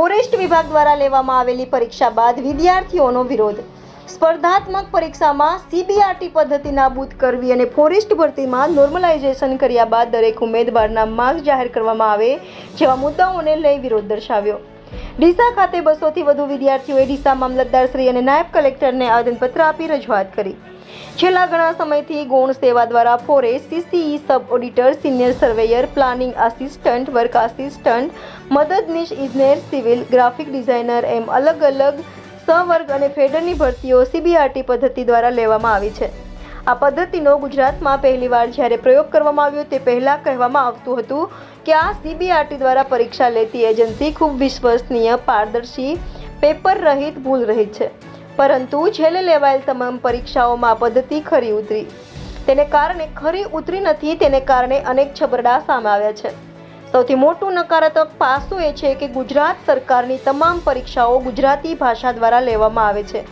Forest વિભાગ દ્વારા લેવામાં આવેલી પરીક્ષા બાદ વિદ્યાર્થીઓનો વિરોધ. સ્પર્ધાત્મક પરીક્ષામાં સીબીઆરટી પદ્ધતિ નાબૂદ કરવી અને ફોરેસ્ટ ભરતીમાં નોર્મલાઇઝેશન કર્યા બાદ દરેક ઉમેદવારના માર્ક્સ જાહેર કરવામાં આવે જેવા મુદ્દાઓને લઈ વિરોધ દર્શાવ્યો. ડીસા ખાતે 200થી વધુ વિદ્યાર્થીઓએ ડીસા મામલતદારશ્રી અને નાયબ કલેક્ટરને આવેદનપત્ર આપી રજૂઆત કરી. છેલ્લા ઘણા સમયથી ગૌણ સેવા દ્વારા forest, CCE, sub auditor, senior surveyor, planning assistant, work assistant, મદદનીશ ઇજનેર, સિવિલ, ગ્રાફિક ડિઝાઇનર એમ અલગ અલગ સહવર્ગ અને ફેડરની ભરતીઓ સીબીઆરટી પદ્ધતિ દ્વારા લેવામાં આવી છે. આ પદ્ધતિનો ગુજરાતમાં પહેલીવાર જ્યારે પ્રયોગ કરવામાં આવ્યો તે પહેલા કહેવામાં આવતું હતું કે આ સીબીઆરટી દ્વારા પરીક્ષા લેતી એજન્સી ખૂબ વિશ્વસનીય, પારદર્શી, પેપર રહિત, ભૂલ રહિત છે. પરંતુ છેલ્લે લેવાયેલ તમામ પરીક્ષાઓમાં આ પદ્ધતિ ખરી ઉતરી. તેને કારણે અનેક છબરડા સામે આવ્યા છે. સૌથી મોટું નકારાત્મક પાસું એ છે કે ગુજરાત સરકારની તમામ પરીક્ષાઓ ગુજરાતી ભાષા દ્વારા લેવામાં આવે છે.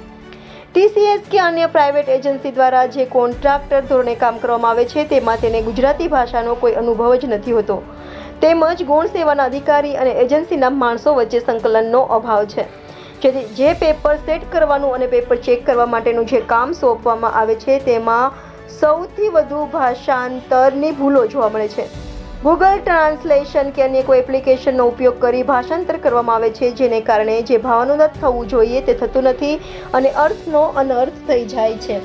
ટીસીએસ કે અન્ય પ્રાઇવેટ એજન્સી દ્વારા જે કોન્ટ્રાક્ટર ધોરણે કામ કરવામાં આવે છે તેમાં તેને ગુજરાતી ભાષાનો કોઈ અનુભવ જ નથી હોતો. તેમજ ગૌણ સેવાના અધિકારી અને એજન્સીના માણસો વચ્ચે સંકલનનો અભાવ છે. જેથી જે પેપર સેટ કરવાનું અને પેપર ચેક કરવા માટેનું જે કામ સોંપવામાં આવે છે તેમાં સૌથી વધુ ભાષાંતરની ભૂલો જોવા મળે છે. ગૂગલ ટ્રાન્સલેશન કે અન્ય કોઈ એપ્લિકેશનનો ઉપયોગ કરી ભાષાંતર કરવામાં આવે છે, જેને કારણે જે ભાવાનુવાદ થવું જોઈએ તે થતું નથી અને અર્થનો અનર્થ થઈ જાય છે.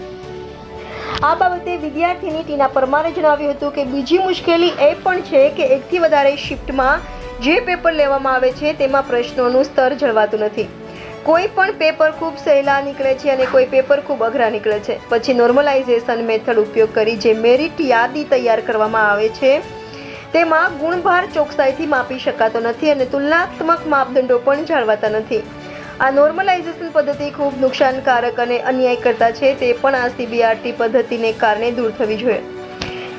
આ બાબતે વિદ્યાર્થીની ટીના પરમારે જણાવ્યું હતું કે બીજી મુશ્કેલી એ પણ છે કે એકથી વધારે શિફ્ટમાં જે પેપર લેવામાં આવે છે તેમાં પ્રશ્નોનું સ્તર જળવાતું નથી. કોઈ પણ પેપર ખૂબ સહેલા નીકળે છે અને કોઈ પેપર ખૂબ અઘરા નીકળે છે. પછી નોર્મલાઇઝેશન મેથડ ઉપયોગ કરી જે મેરિટ યાદી તૈયાર કરવામાં આવે છે તેમાં ગુણભાર ચોકસાઈથી માપી શકાતો નથી અને તુલનાત્મક માપદંડો પણ જાળવાતા નથી. આ નોર્મલાઇઝેશન પદ્ધતિ ખૂબ નુકસાનકારક અને અન્યાયકર્તા છે. તે પણ આ સીબીઆરટી પદ્ધતિને કારણે દૂર થવી જોઈએ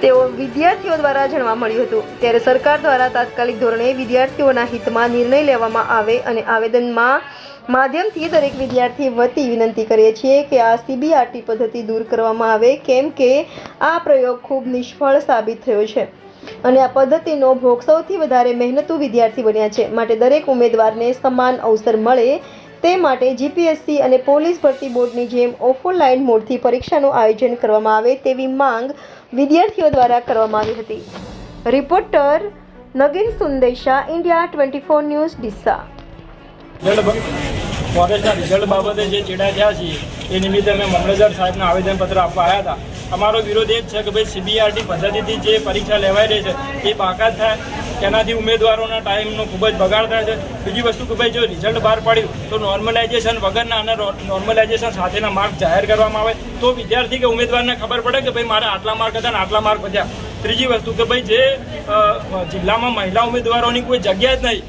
તેઓ વિદ્યાર્થીઓ દ્વારા જાણવા મળ્યું હતું. ત્યારે સરકાર દ્વારા તાત્કાલિક ધોરણે વિદ્યાર્થીઓના હિતમાં નિર્ણય લેવામાં આવે અને આવેદનમાં માધ્યમથી દરેક વિદ્યાર્થી વતી વિનંતી કરીએ છીએ કે આ સીબીઆરટી પદ્ધતિ દૂર કરવામાં આવે, કેમ કે આ પ્રયોગ ખૂબ નિષ્ફળ સાબિત થયો છે અને આ પદ્ધતિનો ભોગ સૌથી વધારે મહેનતુ વિદ્યાર્થી બન્યા છે. માટે દરેક ઉમેદવારને સમાન અવસર મળે તે માટે જીપીએસસી અને પોલીસ ભરતી બોર્ડની જેમ ઓફલાઈન મોડથી પરીક્ષાનું આયોજન કરવામાં આવે તેવી માંગ વિદ્યાર્થીઓ દ્વારા કરવામાં આવી હતી. Reporter Nagin Sundesha, India 24 news, Deesa. ફોરેસ્ટના રિઝલ્ટ બાબતે જે ચેડા થયા છીએ એ નિમિત્તે અમે મામલતદાર સાહેબને આવેદનપત્ર આપવા આવ્યા હતા. અમારો વિરોધ એ જ છે કે ભાઈ સીબીઆરટી પદ્ધતિથી જે પરીક્ષા લેવાઈ રહી છે એ બાકાત થાય, તેનાથી ઉમેદવારોના ટાઈમનો ખૂબ જ બગાડ થાય છે. બીજી વસ્તુ કે ભાઈ જો રિઝલ્ટ બહાર પડ્યું તો નોર્મલાઇઝેશન વગરના અને નોર્મલાઇઝેશન સાથેના માર્ક જાહેર કરવામાં આવે તો વિદ્યાર્થી કે ઉમેદવારને ખબર પડે કે ભાઈ મારે આટલા માર્ક હતા ને આટલા માર્ક વધ્યા. ત્રીજી વસ્તુ કે ભાઈ જે જિલ્લામાં મહિલા ઉમેદવારોની કોઈ જગ્યા જ નહીં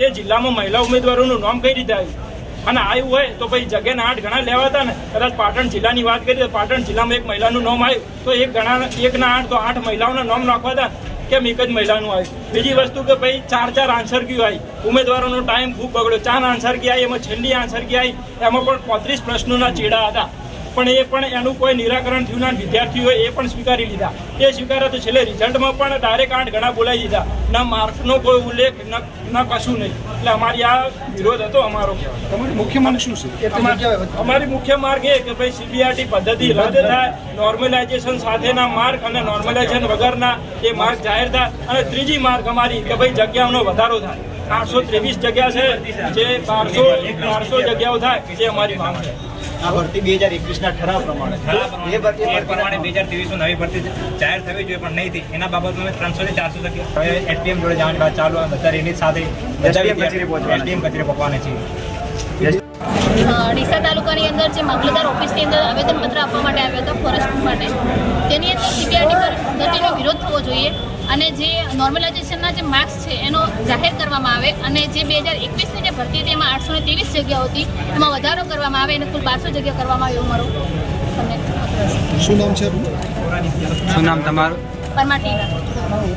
એ જિલ્લામાં મહિલા ઉમેદવારોનું નામ કઈ રીતે આવ્યું અને આવ્યું હોય તો ભાઈ જગ્યાના 8 ગણા લેવાતા ને. કદાચ પાટણ જિલ્લાની વાત કરીએ તો પાટણ જિલ્લામાં એક મહિલાનું નામ આવ્યું તો 1ના 8 તો 8 મહિલાઓના નામ નાખવા હતા, કેમ એક જ મહિલાનું આવ્યું? બીજી વસ્તુ કે ભાઈ 4 આન્સર કી આવી, ઉમેદવારોનો ટાઈમ ખૂબ બગડ્યો. 4 આન્સર કી આવી, એમાં છેલ્લી આન્સર કી આવી એમાં પણ 35 પ્રશ્નોના ચેડા હતા પણ એનું કોઈ નિરાકરણ થયું ના. વિદ્યાર્થીઓએ એ પણ સ્વીકારી લીધા. એ સ્વીકારે તો છેલ્લે રિઝલ્ટમાં પણ ડાયરેક્ટ 8 ગણા બોલાવી દીધા. ના માર્કનો કોઈ ઉલ્લેખ ના કશું નહીં. એટલે અમારી આ વિરોધ હતો અમારો. તમારી મુખ્ય માંગ શું છે? અમારી મુખ્ય માર્ગ એ કે ભાઈ સીબીઆરટી પદ્ધતિ રદ થાય, નોર્મલાઇઝેશન સાથેના માર્ક અને નોર્મલાઇઝેશન વગરના એ માર્ક જાહેર થાય અને ત્રીજી માર્ક અમારી કે ભાઈ જગ્યાઓનો વધારો થાય. 823 જગ્યા છે જે 1200 જગ્યાઓ થાય એ અમારી માંગ છે. આ ભરતી 2021ના ઠરાવ પ્રમાણે 2023 નવી ભરતી જાહેર થવી જોઈએ પણ નહીં થઈ. એના બાબતમાં 300 થી 400 જગ્યા હવે એસડીએમ જોડે જવાની વાત ચાલુ બધા એની સાથે એસડીએમ કચેરી પકવાને છે. ડીસા તાલુકાની અંદર જે મામલતદાર ઓફિસની અંદર આવેદનપત્ર આપવા માટે આવ્યો હતો ફોરેસ્ટ માટે, તેની અંદર સીબીઆરટી પદ્ધતિનો વિરોધ થવો જોઈએ અને જે નોર્મલાઇઝેશનના જે માર્ક્સ છે એનો જાહેર કરવામાં આવે અને જે 2021ની જે ભરતી હતી એમાં 823 જગ્યાઓ હતી એમાં વધારો કરવામાં આવે અને કુલ 1200 જગ્યા કરવામાં આવે એવું મારું તમને. શું નામ છે? શું નામ તમારું? પરમાર ટીના.